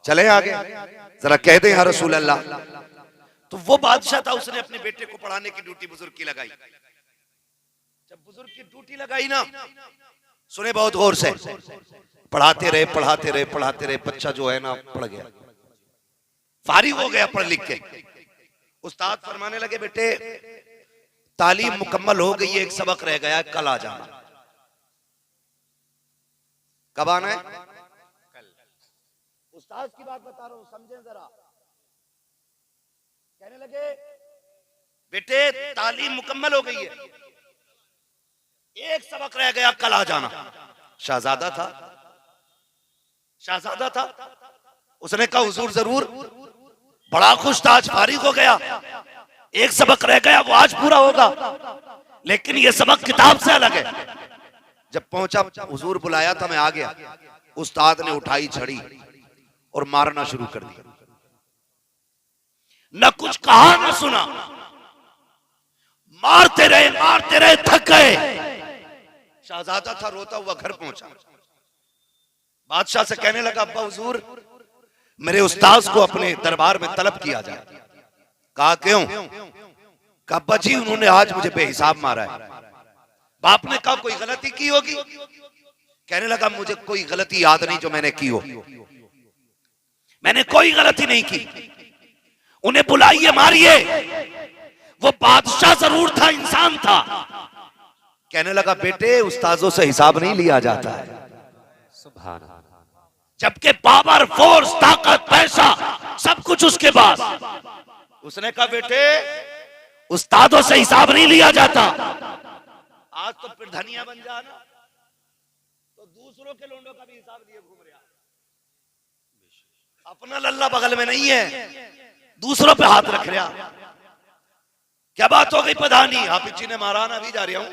चले आगे, जरा कह दे या रसूल अल्लाह। तो वो बादशाह था, उसने अपने बेटे को पढ़ाने की ड्यूटी बुजुर्ग की लगाई। जब बुजुर्ग की ड्यूटी लगाई ना, सुने बहुत गौर से, पढ़ाते रहे पढ़ाते रहे पढ़ाते रहे, बच्चा जो है ना पढ़ गया, फारिग हो गया पढ़ लिख के। उस्ताद फरमाने लगे बेटे तालीम मुकम्मल हो गई है, एक सबक रह गया है, कल आ जाना। कब आना है? कल। उस्ताद की बात बता रहा हूं, समझें जरा। कहने लगे बेटे तालीम मुकम्मल हो गई है, एक सबक रह गया, कल आ जाना। शहजादा था, शहजादा था। उसने कहा हुजूर जरूर। बड़ा खुश था, आज फारिग हो गया, एक सबक रह गया, वो आज पूरा होगा, लेकिन ये सबक किताब से अलग है। जब पहुंचा, हुजूर बुलाया था, मैं आ गया। उस्ताद ने उठाई छड़ी और मारना शुरू कर दिया। न कुछ कहा न सुना, मारते रहे, थक गए। शहजादा था, रोता हुआ घर पहुंचा। बादशाह से कहने लगा अब्बा हुजूर मेरे उस्ताद को अपने दरबार में तलब किया जाए। कहा क्यों? कहा अब्बा जी उन्होंने आज मुझे बेहिसाब मारा है। बाप ने कहा कोई गलती की होगी? कहने लगा मुझे कोई गलती याद नहीं जो मैंने की हो, मैंने कोई गलती नहीं की। उन्हें बुलाइए, मारिए, वो बादशाह जरूर था, इंसान था। कहने लगा बेटे उस्तादों से हिसाब नहीं लिया जाता है, सुभान अल्लाह। जबकि पावर, फोर्स, ताकत, पैसा सब कुछ उसके पास। उसने कहा बेटे उस्तादों से हिसाब नहीं लिया जाता। आज तो फिर धनिया बन जाना तो दूसरों के लोंडों का भी हिसाब लिए घूम रहा, अपना लल्ला बगल में नहीं है, दूसरों पे हाथ रख रहा। क्या बात हो गई प्रधानी? हाफिज जी ने मारा ना, अभी जा रहा हूं।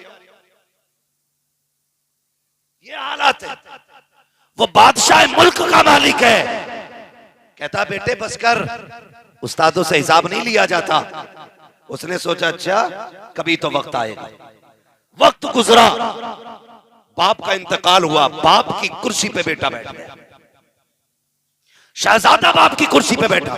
ये हालात है। वो बादशाह मुल्क का मालिक है। कहता बेटे बस कर, उस्तादों से हिसाब नहीं लिया जाता। उसने सोचा अच्छा कभी तो वक्त आएगा। वक्त गुजरा, बाप का इंतकाल हुआ, बाप की कुर्सी पे बेटा बैठ गया। शहजादा बाप की कुर्सी पे बैठा।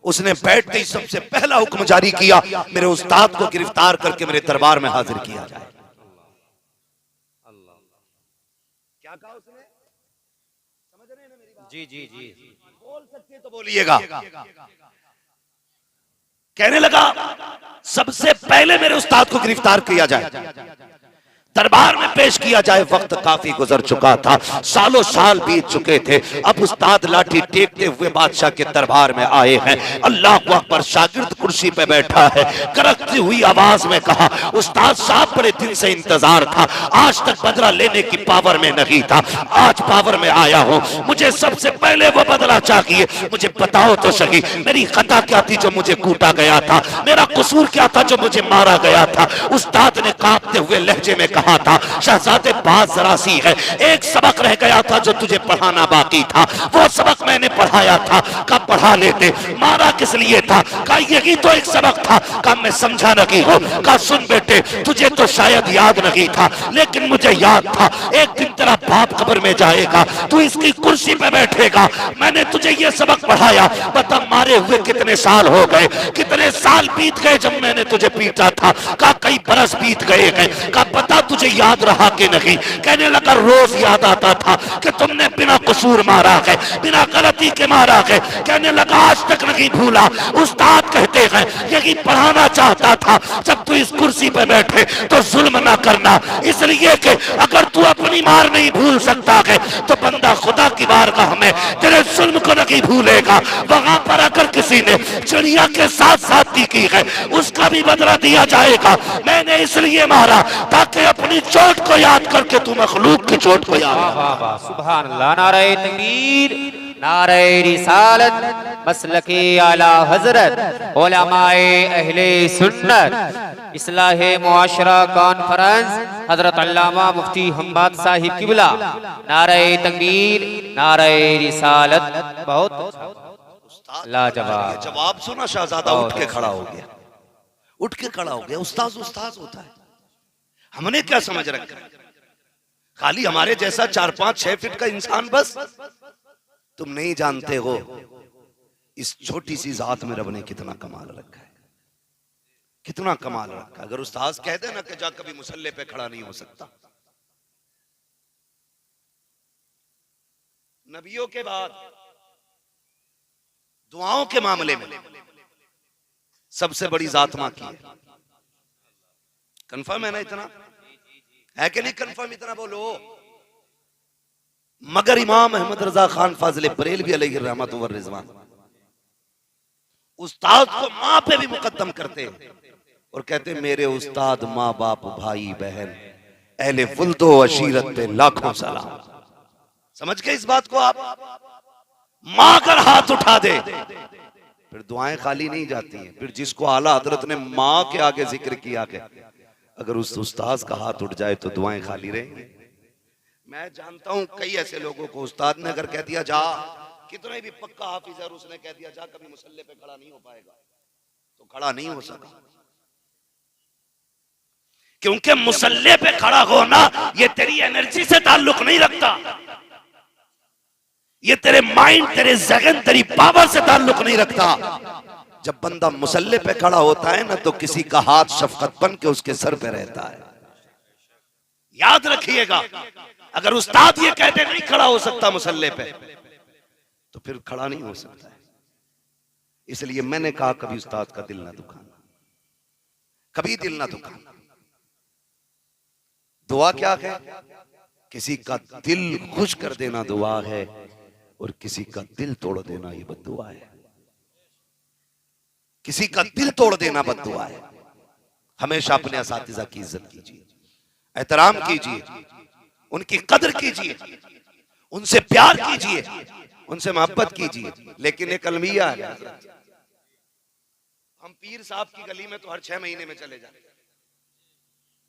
उसने बैठते ही सबसे पहला हुक्म जारी किया, मेरे उस्ताद को गिरफ्तार करके मेरे दरबार में हाजिर किया जाए। क्या कहा उसने? समझ रहे हैं ना मेरी बात? जी जी जी, बोल सकते तो बोलिएगा। कहने लगा सबसे पहले मेरे उस्ताद को गिरफ्तार किया जाए, दरबार में पेश किया जाए। वक्त काफी गुजर चुका था, सालों साल बीत चुके थे। अब उस्ताद लाठी टेकते हुए बादशाह के दरबार में आए हैं। अल्लाह अकबर। शागिर्द कुर्सी पे बैठा है, करकती हुई आवाज में कहा उस्ताद साहब बड़े दिन से इंतजार था, आज तक बदला लेने की पावर में नहीं था, आज पावर में आया हूँ। मुझे सबसे पहले वो बदला चाहिए। मुझे बताओ तो सही मेरी खता क्या थी जो मुझे कूटा गया था, मेरा कसूर क्या था जो मुझे मारा गया था। उस्ताद ने कांपते हुए लहजे में कहा था शहजादे बात जरा सी है, एक सबक रह गया था जो तुझे पढ़ाना बाकी था, वो सबक मैंने पढ़ाया था। कब पढ़ा लेते? मारा किस लिए था? का यही तो एक सबक था। का मैं समझा नहीं हो? का सुन बेटे तुझे तो शायद याद नहीं था, लेकिन मुझे याद था। एक दिन तेरा बाप कब्र में जाएगा, तू इसकी कुर्सी पे बैठेगा, मैंने तुझे ये सबक पढ़ाया। बता मारे हुए कितने साल हो गए, कितने साल बीत गए जब मैंने तुझे पीटा था। का कई बरस बीत गए हैं। का पता तुझे याद रहा कि नहीं? कहने लगा रोज याद आता था कि तुमने बिना कसूर मारा है, बिना गलती के मारा है। कहने लगा आज तक नहीं भूला। उस्ताद कहते हैं यही पढ़ाना चाहता था, जब तू इस कुर्सी पे बैठे तो जुल्म ना करना, इसलिए कि अगर तू अपनी मार नहीं भूल सकता है तो बंदा खुदा की बारगाह में तेरे जुल्म को नहीं भूलेगा। वहां पर अगर किसी ने चिड़िया के साथ साथी की है उसका भी बदला दिया जाएगा। मैंने इसलिए मारा ताकि अपनी चोट को याद करके तू मखलूक की चोट को याद। सुभान अल्लाह। नारे तकबीर, नारे रिसालत, मसलके आला हजरत, उलमाए अहले सुन्नत, इस्लाहे मुआशरा कॉन्फ्रेंस हजरत अल्लामा मुफ्ती हम्माद साहिब किबला। नारे तकबीर, नारे रिसालत। बहुत लाजवाब जवाब सुना। शहजादा उठ के खड़ा हो गया, उठ के खड़ा हो गया। उस्ताद उस्ताद होता है, हमने क्या समझ रखा है खाली हमारे जैसा 4-5-6 फीट का इंसान बस? तुम नहीं जानते हो इस छोटी सी जात में रब ने कितना कमाल रखा है, कितना कमाल रखा है। अगर उस्ताद कह दे ना कि जा कभी मुसल्ले पे खड़ा नहीं हो सकता, नबियों के बाद दुआओं के मामले में सबसे बड़ी जात मां की है। कंफर्म है ना? इतना है कि नहीं कंफर्म? इतना बोलो। मगर इमाम अहमद रजा खान फाजिल बरेलवी अलैहि रहमत व रिजवान उस्ताद को मां पे भी मुकद्दम करते और कहते मेरे उस्ताद, माँ बाप, भाई बहन, अहले फुल्दो अशीरत पे लाखों सलाम। समझ गए इस बात को आप? मां अगर हाथ उठा दे फिर दुआएं खाली नहीं जाती हैं। फिर जिसको आला हजरत ने मां के आगे जिक्र किया के अगर उस उस्ताद का हाथ उठ जाए तो दुआएं खाली रहेंगी। मैं जानता हूं कई ऐसे लोगों को उस्ताद ने अगर कह दिया जा, कितना भी पक्का हाफिज है, उसने कह दिया जा कभी मुसल्ले पे खड़ा नहीं हो पाएगा, तो खड़ा नहीं हो सका। क्योंकि मुसल्ले पे खड़ा होना ये तेरी एनर्जी से ताल्लुक नहीं रखता, ये तेरे माइंड, तेरे जहन, तेरी पावर से ताल्लुक नहीं रखता। जब बंदा मुसल्ले पे खड़ा होता है ना तो किसी का हाथ शफकत बन के उसके सर पे रहता है। याद रखिएगा, अगर उस्ताद ये कहते नहीं खड़ा हो सकता मुसल्ले पे तो फिर खड़ा नहीं हो सकता है। इसलिए मैंने कहा कभी उस्ताद का दिल ना दुखाना, कभी दिल ना दुखाना। दुआ क्या है? किसी का दिल खुश कर देना दुआ है और किसी का दिल तोड़ देना ये बद्दुआ है। किसी का दिल तोड़ देना बद्दुआ है। हमेशा अपने असातिज़ा की इज्जत कीजिए, एहतराम कीजिए, उनकी कदर कीजिए, उनसे प्यार कीजिए, उनसे मोहब्बत कीजिए। लेकिन एक अलमिया है, हम पीर साहब की गली में तो हर 6 महीने में चले जाते,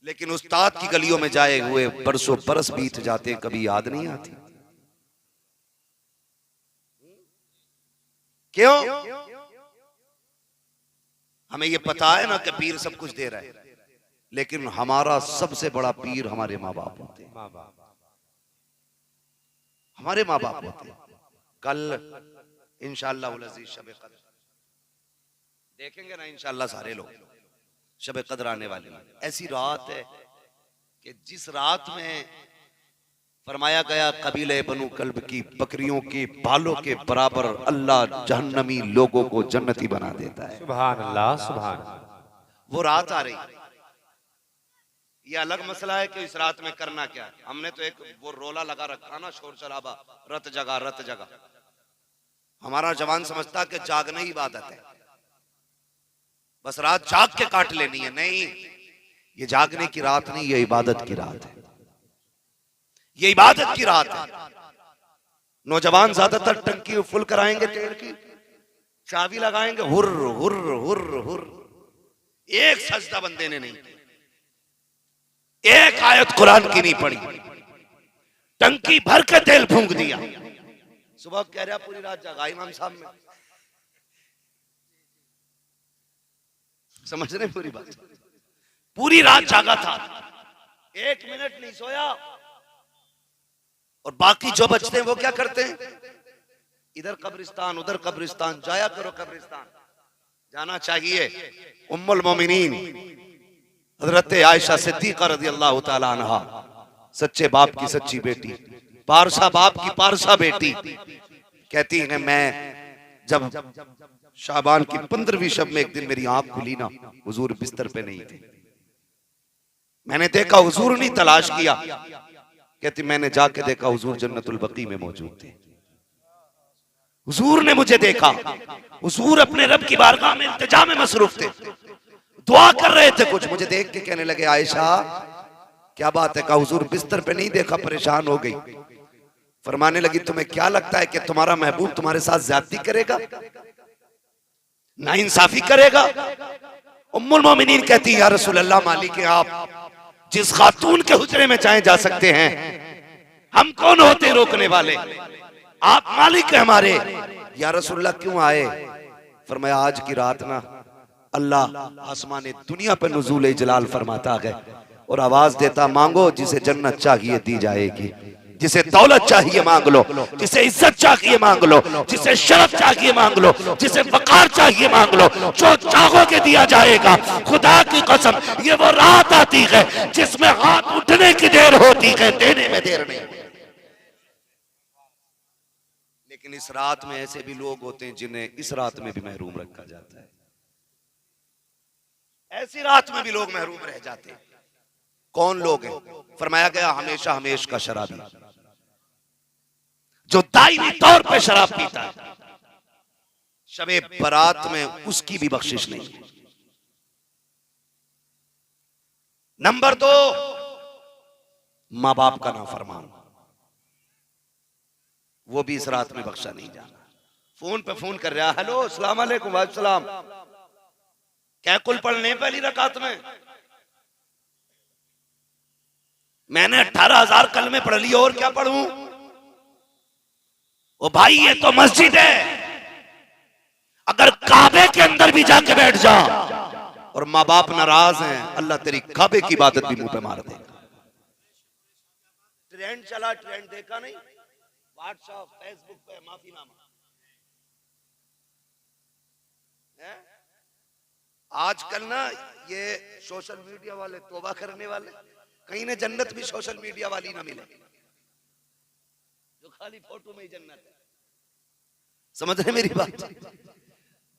लेकिन उस्ताद की गलियों में जाए हुए बरसों बरस बीत जाते, कभी याद नहीं आती। क्यों? हमें ये पता है ना कि पीर सब कुछ दे रहा है, लेकिन हमारा सबसे बड़ा पीर हमारे माँ बाप होते हैं। हमारे माँ बाप होते हैं। कल इंशाअल्लाह शब कद्र देखेंगे ना, इंशाअल्लाह सारे लोग शब कद्र आने वाली है। ऐसी रात है कि जिस रात में फरमाया गया कबीले बनु कल्ब की बकरियों के बालों के बराबर अल्लाह जहन्नमी लोगों को जन्नती बना देता है। सुभान अल्लाह, सुभान अल्लाह। वो रात आ रही। ये अलग मसला है कि इस रात में करना क्या है। हमने तो एक वो रोला लगा रखा ना, शोर शराबा, रत जगा रत जगा। हमारा जवान समझता कि जागना ही इबादत है, बस रात जाग के काट लेनी है। नहीं, ये जागने की रात नहीं, ये इबादत की रात है। ये इबादत की रात है। नौजवान ज्यादातर टंकी फुल कराएंगे, तेल की चाबी लगाएंगे, हुर हुर हुर हुर। एक सजदा बंदे ने नहीं, एक आयत कुरान की नहीं पढ़ी, टंकी भर के तेल फूंक दिया। सुबह कह रहा पूरी रात जगा इमाम साहब में। समझ रहे? पूरी बात, पूरी रात जागा था, 1 मिनट नहीं सोया। और बाकी जो बचते हैं वो क्या करते हैं? इधर कब्रिस्तान उधर कब्रिस्तान, जाया करो कब्रिस्तान, जाना चाहिए। उम्मुल मोमिनीन हजरत आयशा सिद्दीक़ा रज़ियल्लाहु ताला अन्हा, सच्चे बाप की सच्ची बेटी, पारसा बाप की पारसा बेटी, कहती है मैं जब शाबान की 15वीं शब में एक दिन मेरी आंख खुली ना, हुजूर बिस्तर पे नहीं थे। मैंने देखा, हुजूर नहीं तलाश किया, कहती मैंने जाके देखा हुजूर जन्नतुल बकी में मौजूद थे। हुजूर ने मुझे देखा, हुजूर अपने रब की बारगाह में इल्तिजा में मसरूफ थे, दुआ कर रहे थे कुछ। मुझे देख के कहने लगे आयशा क्या बात है? कहा हुजूर बिस्तर पे नहीं देखा, परेशान हो गई। फरमाने लगी तुम्हें क्या लगता है कि तुम्हारा महबूब तुम्हारे साथ ज्यादती करेगा, नाइंसाफी करेगा? उम्मुल मोमिनीन कहती या रसूल अल्लाह, मालिक है आप, जिस खातून के हुजरे में चाहे जा सकते हैं, हम कौन होते रोकने वाले? आप मालिक है हमारे। या रसूलल्लाह क्यों आए? फरमाया आज की रात ना अल्लाह आसमान दुनिया पर नुज़ूल जलाल फरमाता है और आवाज देता मांगो जिसे जन्नत चाहिए दी जाएगी, जिसे दौलत चाहिए मांग लो, जिसे इज्जत चाहिए मांग लो, जिसे शरफ चाहिए मांग लो, जिसे वकार चाहिए मांग लो, जो चाहोगे दिया जाएगा। खुदा की कसम, ये वो रात आती है जिसमें हाथ उठने की देर होती है, देने में देर नहीं। लेकिन इस रात में ऐसे भी लोग होते हैं जिन्हें इस रात में भी महरूम रखा जाता है। ऐसी रात में भी लोग महरूम रह जाते हैं। कौन लोग हैं? फरमाया गया हमेशा हमेश का शराबी, जो दायमी तौर पे शराब पीता है, शबे बारात में उसकी भी बख्शिश नहीं। नंबर 2, मां बाप का नाफरमान, वो भी इस रात में बख्शा नहीं जाना। फोन पे फोन कर रहा, हेलो अस्सलाम वालेकुम। वालेकुम। क्या कुल पढ़ने पहली रकात में? मैंने 18,000 कलमे पढ़ लिए, और क्या पढ़ूं? ओ भाई, ये तो मस्जिद है। अगर काबे के अंदर भी जाके बैठ जा और माँ बाप नाराज हैं, अल्लाह तेरी काबे की इबादत भी मुंह पे मार देगा। ट्रेंड चला, ट्रेंड देखा नहीं? व्हाट्सएप, फेसबुक पे माफीनामा है? आजकल ना ये सोशल मीडिया वाले तौबा करने वाले, कहीं ने जन्नत भी सोशल मीडिया वाली ना मिले, जो खाली फोटो में ही जन्नत है। समझ रहे मेरी बात?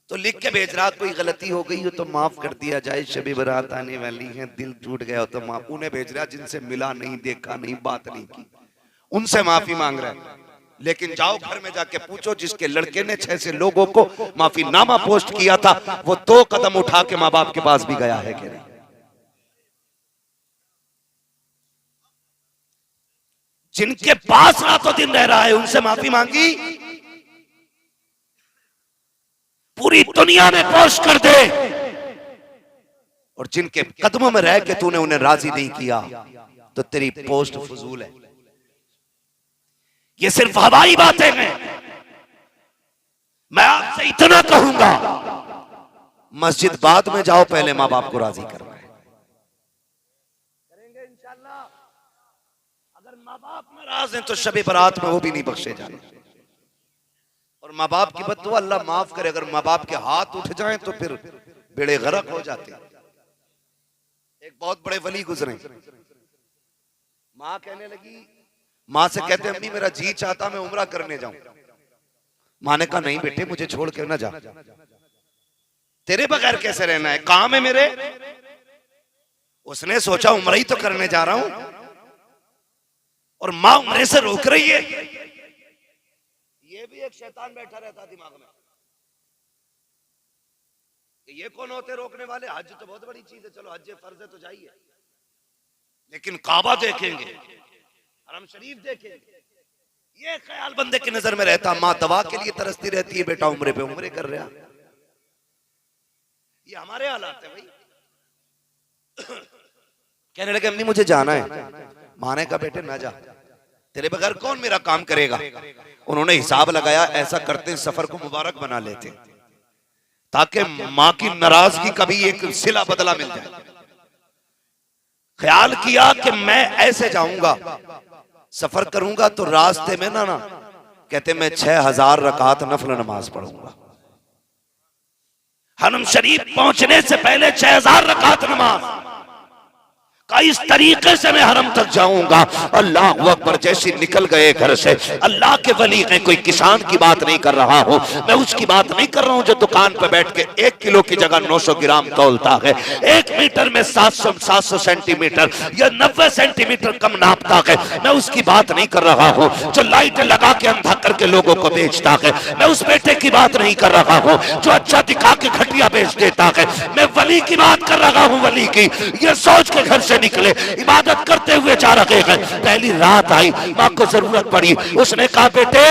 तो लिख के भेज रहा, कोई गलती हो गई हो तो माफ कर दिया जाए, शबे बारात आने वाली है, दिल टूट गया हो तो माफ। उन्हें भेज रहा जिनसे मिला नहीं, देखा नहीं, बात नहीं की, उनसे माफी मांग रहा है। लेकिन जाओ घर में जाके पूछो, जिसके लड़के ने 6 से लोगों को माफी नामा पोस्ट किया था, वो 2 कदम उठा के माँ बाप के पास भी गया है कि नहीं? जिनके पास रातों दिन रह रहा है, उनसे माफी मांगी? पूरी दुनिया में पोस्ट कर दे, और जिनके कदमों में रह के तूने उन्हें राजी नहीं किया, तो तेरी पोस्ट फजूल है। ये सिर्फ हवाई बातें हैं। मैं आपसे इतना कहूंगा, मस्जिद बाद में जाओ, पहले माँ बाप को राजी करना है। करेंगे इंशाल्लाह। अगर माँ बाप नाराज हैं तो शबे बारात में वो भी नहीं बख्शे जाने। और माँ बाप की बद्दुआ अल्लाह माफ करे, अगर माँ बाप के हाथ उठ जाएं तो फिर बेड़े गरक हो जाते हैं। एक बहुत बड़े वली गुजरे, माँ कहने लगी, माँ से कहते अम्मी मेरा जी चाहता मैं उम्रा करने जाऊं। माँ ने कहा नहीं बेटे, मुझे छोड़ के ना जा, तेरे बगैर कैसे रहना है, काम है मेरे। उसने सोचा उम्रा ही तो करने जा रहा हूं, और माँ उम्रे से रोक रही है। ये भी एक शैतान बैठा रहता दिमाग में, ये कौन होते रोकने वाले? हज तो बहुत बड़ी चीज है, चलो हज फर्ज है तो जाइए, लेकिन काबा देखेंगे, हरम शरीफ देखेंगे, ये ख्याल बंदे की नजर में रहता। माँ दवा के लिए तरसती रहती है, बेटा उम्रे पे उम्रे कर रहा। ये हमारे हालात है भाई। कहने लगे अम्मी मुझे जाना है। माँ ने कहा बेटे ना जा, तेरे बगैर कौन मेरा काम करेगा। उन्होंने हिसाब लगाया, ऐसा करते सफर को मुबारक बना लेते ताकि माँ की नाराजगी का भी एक सिला बदला मिल जाए। ख्याल किया कि मैं ऐसे जाऊंगा, सफर करूंगा तो रास्ते में ना कहते मैं 6000 रकात नफल नमाज पढ़ूंगा। हरम शरीफ पहुंचने से पहले 6000 रकात नमाज का इस तरीके से मैं हरम तक जाऊंगा। अल्लाह अकबर। जैसे निकल गए घर से, अल्लाह के वली हैं, कोई किसान की बात नहीं कर रहा हूं मैं, उसकी बात नहीं कर रहा हूं जो दुकान पर बैठ के 1 किलो की जगह 900 ग्राम तौलता है, 1 मीटर में 700 सेंटीमीटर या 90 सेंटीमीटर कम नापता है, मैं उसकी बात नहीं कर रहा हूं जो लाइट लगा के अंधा करके लोगों को बेचता है, मैं उस बेटे की बात नहीं कर रहा हूं जो अच्छा दिखा के घटिया बेच देता है, मैं वली की बात कर रहा हूं। वली की ये सोच के घर से निकले, इबादत करते हुए जा रहे हैं। पहली रात आई, माँ को जरूरत पड़ी, उसने कहा बेटे,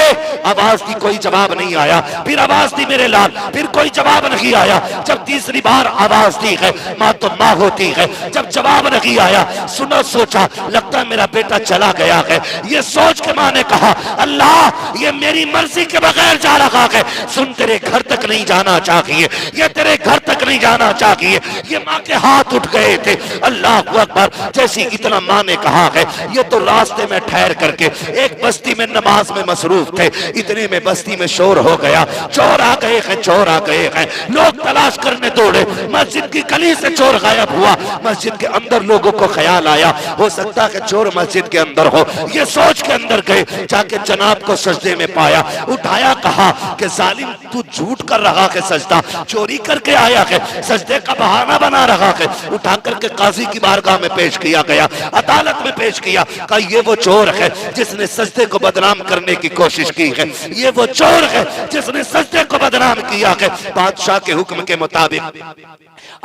आवाज दी, कोई जवाब नहीं आया, फिर आवाज दी मेरे लाल, फिर कोई जवाब नहीं आया। जब तीसरी बार आवाज दी है, माँ तो माँ होती है, जब जवाब नहीं आया, सुना सोचा लगता है मेरा बेटा चला गया है। ये सोच के माँ ने कहा अल्लाह ये मेरी मर्जी के बगैर जा रहा है, सुन तेरे घर तक नहीं जाना चाहिए, ये तेरे घर तक तक नहीं जाना चाहिए। ये माँ के हाथ उठ गए थे। अल्लाह अकबर। जैसी इतना माँ ने कहा है, ये तो रास्ते में ठहर करके एक बस्ती में नमाज में मसरूफ थे, इतने में बस्ती में शोर हो गया, चोर आ गए हैं, चोर आ गए हैं। लोग तलाश करने दौड़े, मस्जिद की गली से चोर गायब हुआ। मस्जिद के अंदर लोगों को ख्याल आया हो सकता है चोर मस्जिद के अंदर हो। ये सोच के अंदर गए, जाके जनाब को सजदे में पाया, उठाया, कहा कि जालिम तू झूठ कर रहा है, सजदा चोरी करके आया है, सजदे का बहाना बना रहा है। उठा करके काजी की बारगाह में पेश किया गया, अदालत में पेश किया। कहा ये वो चोर है जिसने सजदे को बदनाम करने की कोशिश की है, ये वो चोर है जिसने सजदे को बदनाम किया है। बादशाह के हुक्म के मुताबिक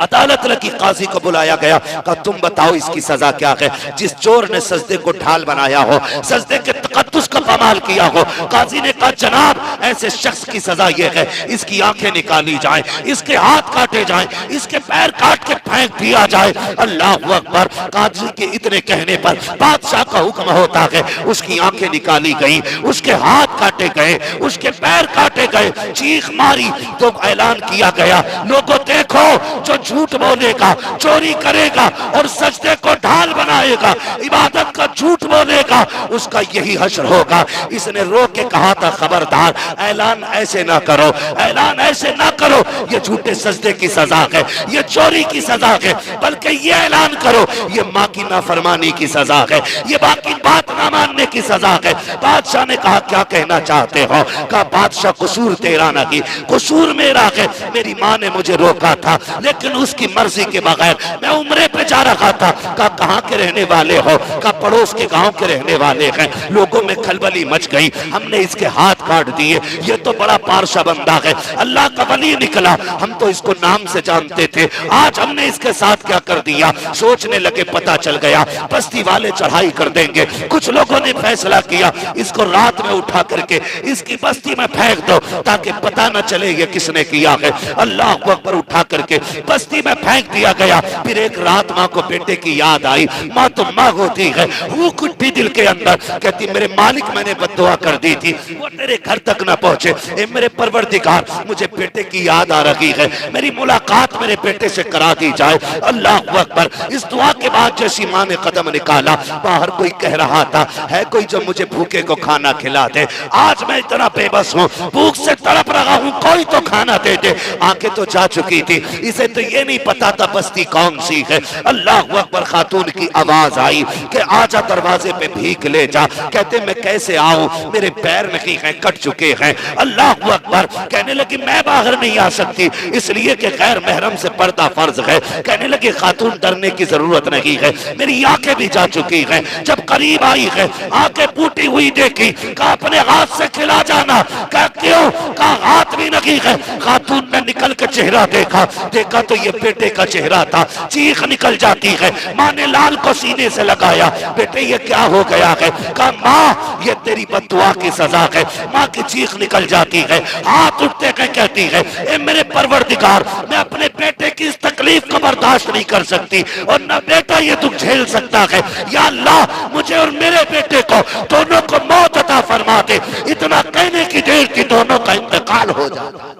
अदालत लगी, काजी को बुलाया गया। कहा तुम बताओ इसकी सजा क्या है। जिस चोर ने सजदे को ढाल बनाया हो, सजदे के तकद्दुस का पामाल किया हो। काजी ने कहा जनाब ऐसे शख्स की सजा ये है, इसकी आंखें निकाली जाएं, इसके हाथ काटे जाएं, इसके पैर काट के फेंक दिया जाए। अल्लाह अकबर। काजी के इतने कहने पर बादशाह का हुक्म होता है, उसकी आंखें निकाली गई, उसके हाथ काटे गए, उसके पैर काटे गए। चीख मारी तो ऐलान किया गया, लोगों देखो जो झूठ बोलेगा, चोरी करेगा और सजदे को ढाल बनाएगा, इबादत का झूठ बोलेगा, उसका यही हश्र होगा। इसने रो के कहा था खबरदार ऐलान ऐसे ना करो, ऐलान ऐसे ना करो, ये झूठे सजदे की सजा है, ये चोरी की सजा है, बल्कि ये ऐलान करो ये माँ की नाफरमानी की सजा है, ये बाकी बात ना मानने की सजा है। बादशाह ने कहा क्या कहना चाहते हो। कहा बादशाह कसूर तेरा नहीं, कसूर मेरा है। मेरी माँ ने मुझे रोका था लेकिन उसकी मर्जी के बगैर मैं उम्रे पे जा रहा था। कहा कहाँ के रहने वाले हो। कहा पड़ोस के गांव के रहने वाले हैं। लोगों में खलबली मच गई, हमने इसके हाथ काट दिए, ये तो बड़ा पारसा बंदा है, अल्लाह का वली निकला, हम तो इसको नाम से जानते थे, आज हमने इसके साथ क्या कर दिया। सोचने लगे पता चल गया बस्ती वाले चढ़ाई कर देंगे। कुछ लोगों ने फैसला किया इसको रात में उठा करके इसकी बस्ती में फेंक दो ताकि पता न चले ये किसने किया है। अल्लाह अकबर। उठा करके बस्ती में फेंक दिया गया। फिर एक रात माँ को बेटे की याद आई। माँ तो माँ होती है, वो कुट्टी दिल के अंदर कहती मेरे मालिक मैंने बद्दुआ कर दी थी वो तेरे घर तक ना पहुंचे। ए मेरे परवरदिगार मुझे बेटे की याद आ रही है, मेरी मुलाकात मेरे बेटे से करा दी जाए। अल्लाह अकबर। इस दुआ के बाद जैसी माँ ने कदम निकाला, बाहर कोई कह रहा था है कोई जो मुझे भूखे को खाना खिला दे। आज मैं इतना बेबस हूँ, भूख से तड़प रहा हूँ, कोई तो खाना दे दे। आंखें तो जा चुकी थी, इसे तो ये नहीं पता था बस्ती कौन सी है। अल्लाह अकबर। खातून की आवाज आई कि आजा दरवाजे पे भीख ले जा। कहते मैं कैसे आऊं, मेरे पैर नहीं हैं, कट चुके हैं। अल्लाह अकबर। कहने लगी मैं बाहर नहीं आ सकती इसलिए कि गैर महरम से पर्दा फर्ज है। कहने लगी खातून डरने की जरूरत नहीं है, मेरी आंखें भी जा चुकी हैं। जब करीब आई है आंखें फूटी हुई देखी, कहा अपने हाथ से खिला जाना। कहा क्यों। कहा हाथ भी नहीं है। खातून ने निकल के चेहरा देखा, देखा तो ये बेटे का चेहरा था। चीख निकल जाती है। माँ ने लाल को सीने से लगाया, बेटे ये क्या हो गया है। कहा माँ ये तेरी बद्दुआ की सजा है। माँ की चीख निकल जाती है, हाथ उठते हैं, कहती है ए मेरे परवरदिगार मैं अपने बेटे की इस तकलीफ को बर्दाश्त नहीं कर सकती और न बेटा ये दुख झेल सकता है। या अल्लाह मुझे और मेरे बेटे को दोनों को मौत अता फरमा दे। इतना कहने की देर की दोनों का इंतकाल हो जाता।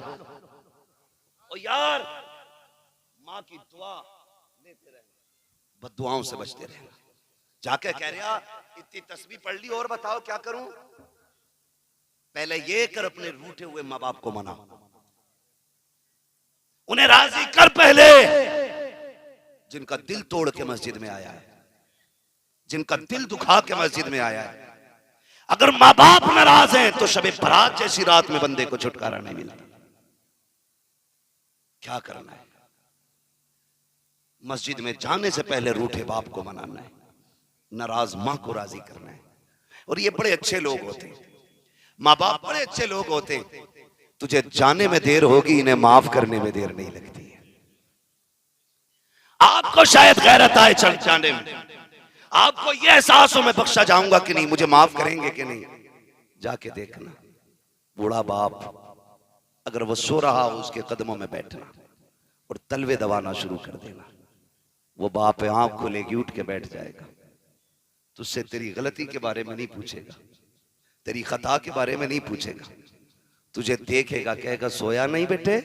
यार माँ की दुआ लेते रहे, बद्दुआओं से बचते रहे। जाके कह रहा इतनी तस्बीह पढ़ ली और बताओ क्या करूं। पहले ये कर अपने रूठे हुए माँ बाप को मना, उन्हें राजी कर पहले, जिनका दिल तोड़ के मस्जिद में आया है, जिनका दिल दुखा के मस्जिद में आया है। अगर माँ बाप नाराज हैं तो शबे बरात जैसी रात में बंदे को छुटकारा नहीं मिलता। क्या करना है, मस्जिद में जाने से पहले रूठे बाप को मनाना है, नाराज मां को राजी करना है। और ये बड़े अच्छे लोग होते, माँ बाप बड़े अच्छे लोग होते। तुझे जाने में देर होगी, इन्हें माफ करने में देर नहीं लगती है। आपको शायद गैरत आए चल जाने में, आपको यह एहसास हो मैं बख्शा जाऊंगा कि नहीं, मुझे माफ करेंगे कि नहीं। जाके देखना बूढ़ा बाप अगर वो सो रहा हो उसके कदमों में बैठना और तलवे दबाना शुरू कर देना। वो बाप आंख खोलेगी, उठ के बैठ जाएगा, तुझसे तेरी गलती के बारे में नहीं पूछेगा, तेरी खता के बारे में नहीं पूछेगा, तुझे देखेगा, कहेगा सोया नहीं बेटे,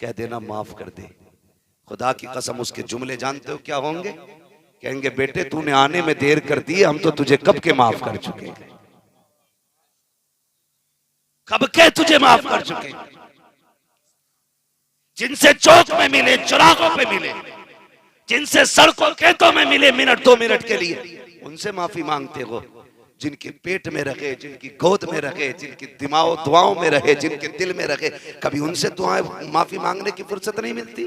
कह देना माफ कर दे। खुदा की कसम उसके जुमले जानते हो क्या होंगे? कहेंगे बेटे तूने आने में देर कर दी, हम तो तुझे कब के माफ कर चुके हैं, कब के तुझे माफ कर चुके हैं। जिनसे चौक में मिले, चौराहों पे मिले, जिनसे सड़कों खेतों में मिले मिनट 2 मिनट के लिए, उनसे माफी मांगते हो। जिनके पेट में रखे, जिनकी गोद में रखे, जिनकी दिमाग दुआओं में रहे, जिनके दिल में रखे, कभी उनसे दुआएं माफी मांगने की फुर्सत नहीं मिलती।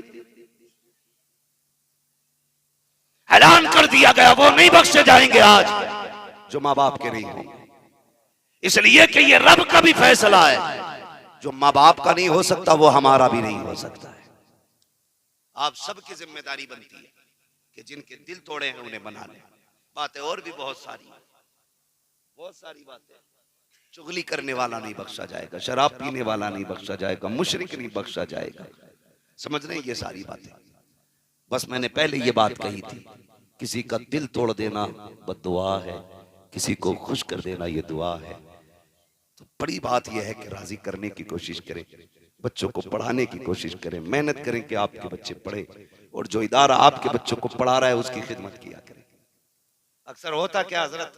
ऐलान कर दिया गया वो नहीं बख्शे जाएंगे आज जो माँ बाप के नहीं होंगे, इसलिए कि ये रब का भी फैसला है। जो माँ बाप का नहीं हो सकता वो हमारा भी नहीं हो सकता है। आप सबकी जिम्मेदारी बनती है कि जिनके दिल तोड़े हैं उन्हें बना लें। बातें और भी बहुत सारी बातें। चुगली करने वाला नहीं बख्शा जाएगा, शराब पीने वाला नहीं बख्शा जाएगा, मुशरिक नहीं बख्शा जाएगा। समझ रहे हैं ये सारी बातें। बस मैंने पहले ये बात कही थी, किसी का दिल तोड़ देना बद्दुआ है, किसी को खुश कर देना ये दुआ है। तो बड़ी बात यह है कि राजी करने की कोशिश करें, बच्चों को पढ़ाने की कोशिश करें, मेहनत करें कि आपके बच्चे पढ़े, और जो इदारा आपके बच्चों को पढ़ा रहा है उसकी खिदमत किया करें। अक्सर होता क्या हजरत,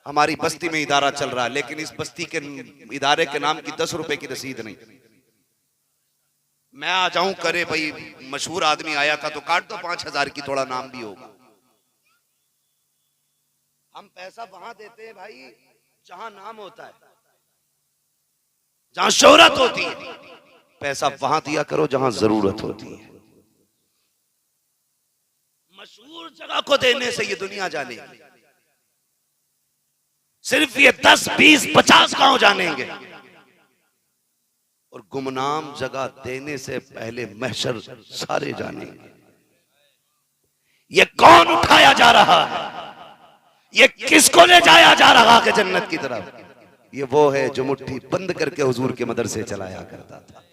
हमारी बस्ती में इदारा चल रहा है लेकिन इस बस्ती के इदारे के नाम की 10 रुपए की रसीद नहीं। मैं आ जाऊं करे भाई मशहूर आदमी आया था तो काट दो 5,000 की, थोड़ा नाम भी होगा। हम पैसा वहां देते हैं भाई जहां नाम होता है, जहां शोहरत होती है। पैसा वहां दिया करो जहां जरूरत होती है। मशहूर जगह को देने से ये दुनिया जानेगी, सिर्फ ये 10, 20, 50 गांव जानेंगे। और गुमनाम जगह देने से पहले महशर सारे जानेंगे। ये कौन उठाया जा रहा है, ये किसको ले जाया जा रहा है जन्नत की तरफ? ये वो है जो मुट्ठी बंद करके हुजूर के मदरसे चलाया करता था।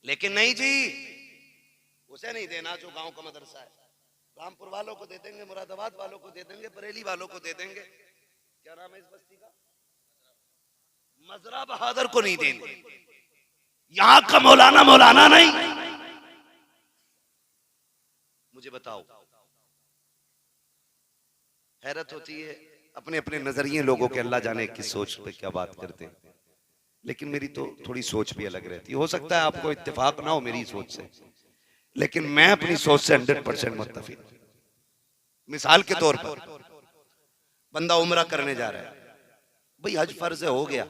लेकिन नहीं जी, उसे नहीं देना जो गांव का मदरसा है। रामपुर वालों को दे देंगे, मुरादाबाद वालों को दे देंगे, बरेली वालों को दे देंगे। क्या नाम है इस बस्ती का? मजरा बहादुर को नहीं देंगे। यहां का मौलाना नहीं। मुझे बताओ, हैरत होती है अपने अपने नजरिए लोगों के, अल्लाह जाने की सोच पे क्या बात करते हैं। लेकिन मेरी तो थोड़ी सोच भी अलग रहती है। हो सकता है आपको इत्तेफाक ना हो मेरी सोच से, लेकिन मैं अपनी सोच से 100% मुत्तफिक। मिसाल के तौर पर बंदा उम्रा करने जा रहा है, भाई हज फर्ज हो गया,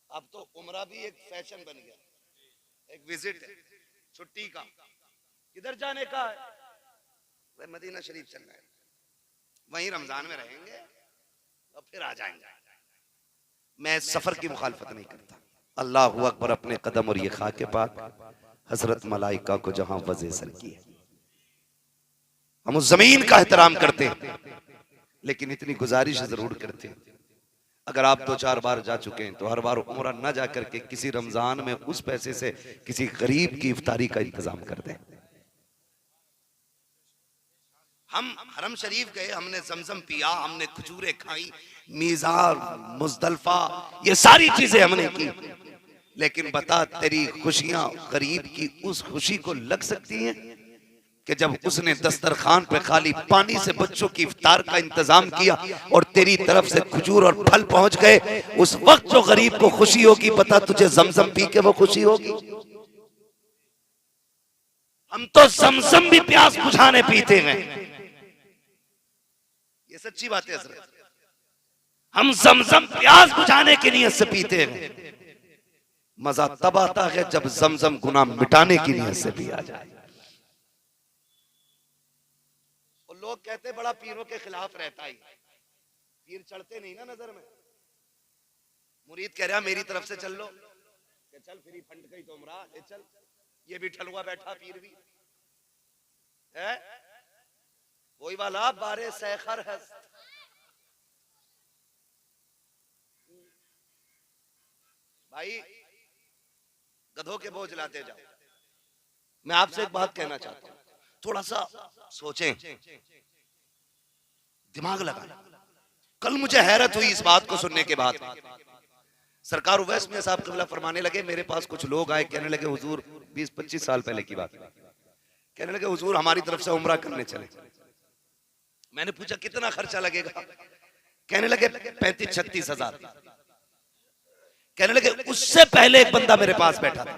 अब तो उम्रा भी एक फैशन बन गया, एक विजिट है, छुट्टी का। किधर जाने का है? भाई मदीना शरीफ चलना है, वहीं रमजान में रहेंगे और फिर आ जाएंगे। मैं सफर की मुखालफत नहीं करता। अल्लाह अकबर अपने कदम और ये खाके पाक हजरत मलाइका को जहां वज़े सर की है, हम उस जमीन का एहतराम करते हैं। लेकिन इतनी गुजारिश जरूर करते हैं, अगर आप 2-4 बार जा चुके हैं तो हर बार उम्रा न जा करके किसी रमजान में उस पैसे से किसी गरीब की इफ्तारी का इंतजाम कर दें। हम हरम शरीफ गए, हमने जमजम पिया, हमने खजूरें खाई, मीज़ार, मुज़दलिफा, ये सारी चीजें हमने की। लेकिन बता, तेरी खुशियां गरीब की उस खुशी को लग सकती हैं कि जब उसने दस्तरखान पे खाली पानी से बच्चों की इफ्तार का इंतजाम किया और तेरी तरफ से खजूर और फल पहुंच गए, उस वक्त जो गरीब को खुशी होगी, पता तुझे जमजम पी के वो खुशी होगी? हम तो जमजम भी प्यास बुझाने पीते हैं, ये सच्ची बात है हज़रत। हम जमजम प्यास बुझाने की नीयत से पीते हैं। मजा तब आता है जब जमजम गुनाह मिटाने की नीयत से पिया जाए। और लोग कहते बड़ा पीरों के खिलाफ रहता ही, पीर चढ़ते नहीं ना नजर में। मुरीद कह रहा मेरी तरफ से चल लो, कि चल फ्री फंड गई तो उमरा ले चल, ये भी ठलुआ बैठा पीर भी है, वही वाला बारे सैखर है। भाई गधों के बोझ लाते जाओ। मैं आपसे एक बात कहना चाहता हूं, थोड़ा सा सोचें, दिमाग लगाएं। कल मुझे हैरत हुई इस बात को सुनने के बाद। सरकार उवैस में साहब क़िबला फरमाने लगे, मेरे पास कुछ लोग आए, कहने लगे हुजूर, 20-25 साल पहले की बात, कहने लगे हुजूर हमारी तरफ से उम्रा करने चले। मैंने पूछा कितना खर्चा लगेगा? कहने लगे 35-36 हजार। कहने लगे उससे पहले एक बंदा मेरे पास बैठा था,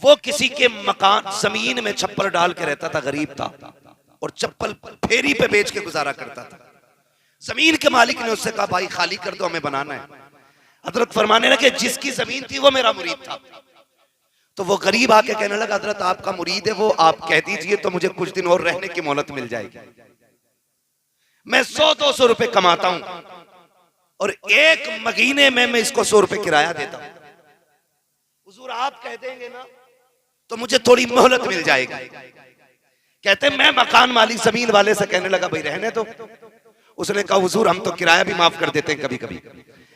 वो किसी के मकान जमीन में छप्पर डाल के रहता था, गरीब था और चप्पल फेरी पे बेच के गुजारा करता था। जमीन के मालिक ने उससे कहा भाई खाली कर दो, हमें बनाना है। हजरत फरमाने लगे जिसकी जमीन थी वो मेरा मुरीद था। तो वो गरीब आके कहने लगा हजरत आपका मुरीद है वो, आप कह दीजिए तो मुझे कुछ दिन और रहने की मोहलत मिल जाएगी। मैं 100-200 रुपए कमाता हूं और एक महीने में मैं इसको 100 रुपए किराया देता हूं। हुजूर आप कह देंगे ना तो मुझे थोड़ी मोहलत मिल जाएगी। कहते मैं मकान मालिक जमीन वाले से कहने लगा भाई रहने दो। उसने कहा हुजूर हम तो किराया भी माफ कर देते हैं कभी कभी,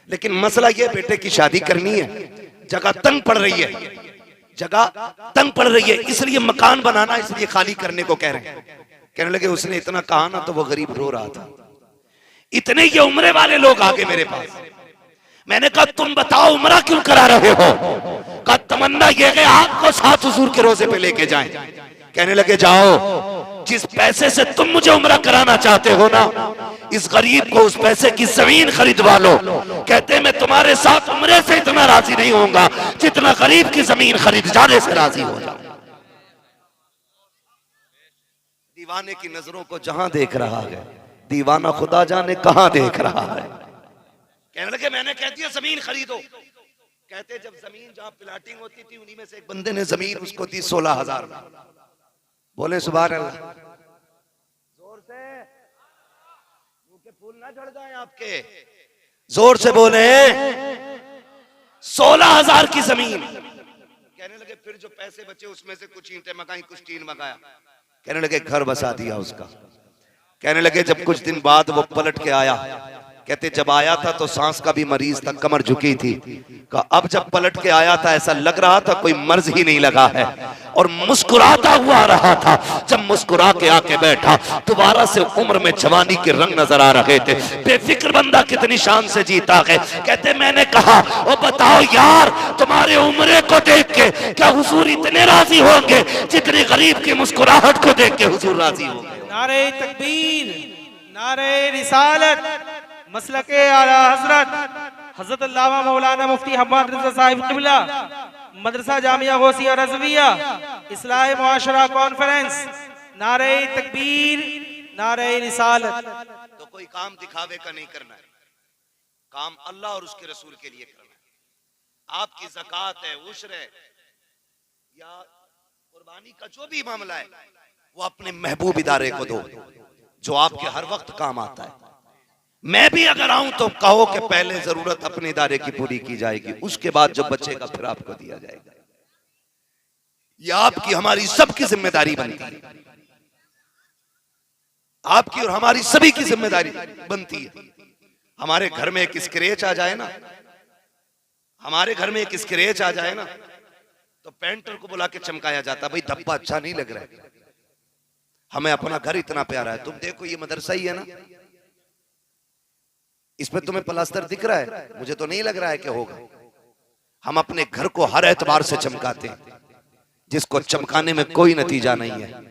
लेकिन मसला ये बेटे की शादी करनी है, जगह तंग पड़ रही है, जगह तंग पड़ रही है, इसलिए मकान बनाना, इसलिए खाली करने को कह रहे हैं। कहने लगे उसने इतना कहा ना तो वो गरीब रो रहा था। इतने ये उम्रे वाले लोग आगे मेरे पास। मैंने कहा तुम बताओ उम्रा क्यों करा रहे हो? कहा तमन्ना ये है आपको साथ हुजूर के रोजे पे लेके जाएं। कहने लगे जाओ, जिस पैसे से तुम मुझे उम्रा कराना चाहते हो ना, इस गरीब को उस पैसे की जमीन खरीदवा लो। कहते मैं तुम्हारे साथ उम्रे से इतना राजी नहीं होऊंगा जितना गरीब की जमीन खरीद जाने से राजी हो जाऊं। दीवाने की नजरों को जहां देख रहा है, दीवाना खुदा जाने कहां देख रहा है। कहने लगे मैंने कह दिया जमीन खरीदो। कहते जब जमीन जहां प्लाटिंग होती थी उन्हीं में से एक बंदे ने जमीन उसको दी 16,000 में। बोले सुभान अल्लाह, जोर से, मुंह के फूल ना झड़ जाएं आपके, जोर से बोले 16,000 की जमीन। कहने लगे फिर जो पैसे बचे उसमें से कुछ ईंटें मंगाई, कुछ टीन मंगाया। कहने लगे घर बसा दिया उसका। कहने लगे जब कुछ दिन बाद वो पलट के आया, कहते जब आया था तो सांस का भी मरीज था, कमर झुकी थी। अब जब पलट के आया था ऐसा लग रहा था कोई मर्ज ही नहीं लगा है और मुस्कुराता हुआ आ रहा था। जब मुस्कुरा के आके बैठा दोबारा से उम्र में जवानी के रंग नजर आ रहे थे। बेफिक्र बंदा कितनी शान से जीता है। कहते मैंने कहा ओ बताओ यार, तुम्हारे उम्र को देख के क्या हुजूर इतने राजी होंगे जितने गरीब की मुस्कुराहट को देख के हुजूर राजी होंगे? नारे तकबीर, नारे रिसालत, मसलके आला हजरत हजरत अल्लामा मौलाना मुफ्ती हम्माद रिज़ा साहिब क़िबला, मदरसा जामिया गौसिया रज़विया, इस्लाह मुआशरा कॉन्फ्रेंस। नारे तकबीर, नारे रिसालत। तो कोई काम दिखावे का नहीं करना है, काम अल्लाह और उसके रसूल के लिए करना है। आपकी ज़कात है, उश्र है या कुर्बानी का जो भी मामला है वो अपने महबूब इदारे को दो जो आपके हर वक्त काम आता है। मैं भी अगर आऊं तो कहो कि पहले जरूरत अपने इदारे की पूरी की जाएगी, उसके बाद जो बचेगा फिर आपको दिया जाएगा। यह आपकी हमारी सबकी जिम्मेदारी बनती है, आपकी और हमारी सभी की जिम्मेदारी बनती है। हमारे घर में एक स्क्रैच आ जाए ना, हमारे घर में एक स्क्रैच आ जाए ना तो पेंटर को बुला के चमकाया जाता, भाई धब्बा अच्छा नहीं लग रहा है, हमें अपना घर इतना प्यारा है। तुम देखो ये मदरसा ही है ना, इसमें तुम्हें प्लास्टर दिख रहा है? मुझे तो नहीं लग रहा है कि होगा। हम अपने घर को हर एतबार से चमकाते हैं जिसको चमकाने में कोई नतीजा नहीं है।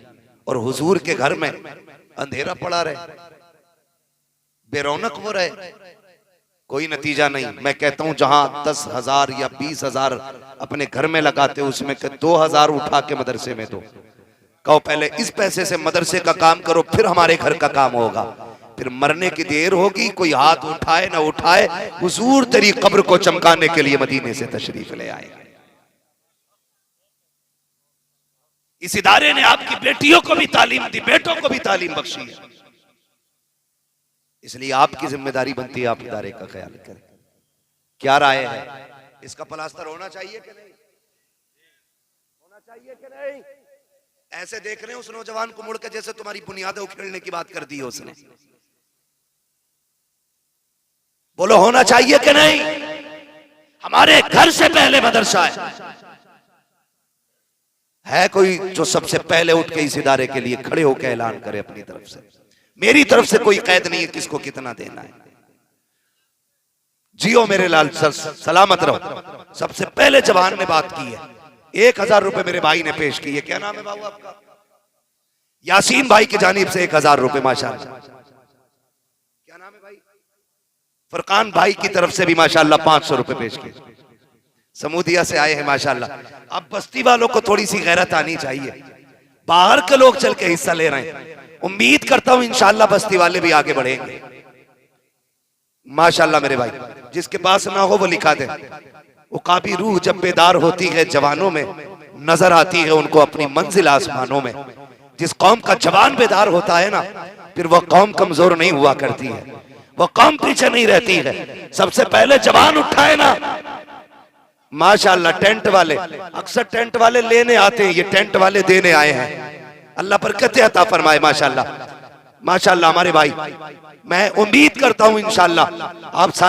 और हुजूर के घर में अंधेरा पड़ा रहे, बेरौनक हो रहे, कोई नतीजा नहीं। मैं कहता हूं जहां 10,000 या 20,000 अपने घर में लगाते हो उसमें 2,000 उठा के मदरसे में दो। कहो पहले इस पैसे से मदरसे का काम करो फिर हमारे घर का काम होगा। फिर मरने की देर होगी, कोई हाथ उठाए ना उठाए, हुजूर तेरी कब्र को चमकाने के लिए मदीने से तशरीफ ले आए। इस इदारे ने आपकी बेटियों को भी तालीम दी, बेटों को भी तालीम बख्शी है, इसलिए आपकी जिम्मेदारी बनती है आप इदारे का ख्याल करें। क्या राय है, इसका प्लास्टर होना चाहिए कि नहीं? होना चाहिए कि नहीं? ऐसे देख रहे हैं उस नौजवान को मुड़ के जैसे तुम्हारी बुनियादें उखेड़ने की बात कर दी है उसने। बोलो होना चाहिए कि नहीं? हमारे घर से पहले मदरसा है कोई जो सबसे पहले उठ के इस इदारे के लिए खड़े होकर ऐलान करे अपनी तरफ से? मेरी तरफ से कोई कैद नहीं है किसको कितना देना है। जियो मेरे लाल, सलामत रहो। सबसे पहले जवान ने बात की है, 1000 रुपए मेरे भाई ने पेश किए। क्या नाम है बाबू आपका? यासीन भाई की जानिब से 1000 रुपए माशाल्लाह। क्या नाम है भाई? फरकान भाई की तरफ से भी माशाल्लाह 500 रुपए पेश किए। समूदिया से आए हैं माशाल्लाह। अब बस्ती वालों को थोड़ी सी गैरत आनी चाहिए, बाहर के लोग चल के हिस्सा ले रहे हैं। उम्मीद करता हूं इंशाल्लाह बस्ती वाले भी आगे बढ़ेंगे माशाल्लाह। मेरे भाई जिसके पास ना हो वो लिखा दे। वो काबी रूह जब बेदार होती है जवानों में, नजर आती है उनको अपनी मंजिल आसमानों में। जिस कौम का जवान बेदार होता है ना, फिर वह कौम कमजोर नहीं हुआ करती है, वह कौम पीछे नहीं रहती है। सबसे पहले जवान उठाए ना माशाल्लाह। टेंट वाले अक्सर टेंट वाले लेने आते हैं, ये टेंट वाले देने आए हैं। अल्लाह बरकत अता फरमाए माशाल्लाह। माशाल्लाह हमारे भाई, मैं उम्मीद करता हूं इंशाल्लाह आप सारे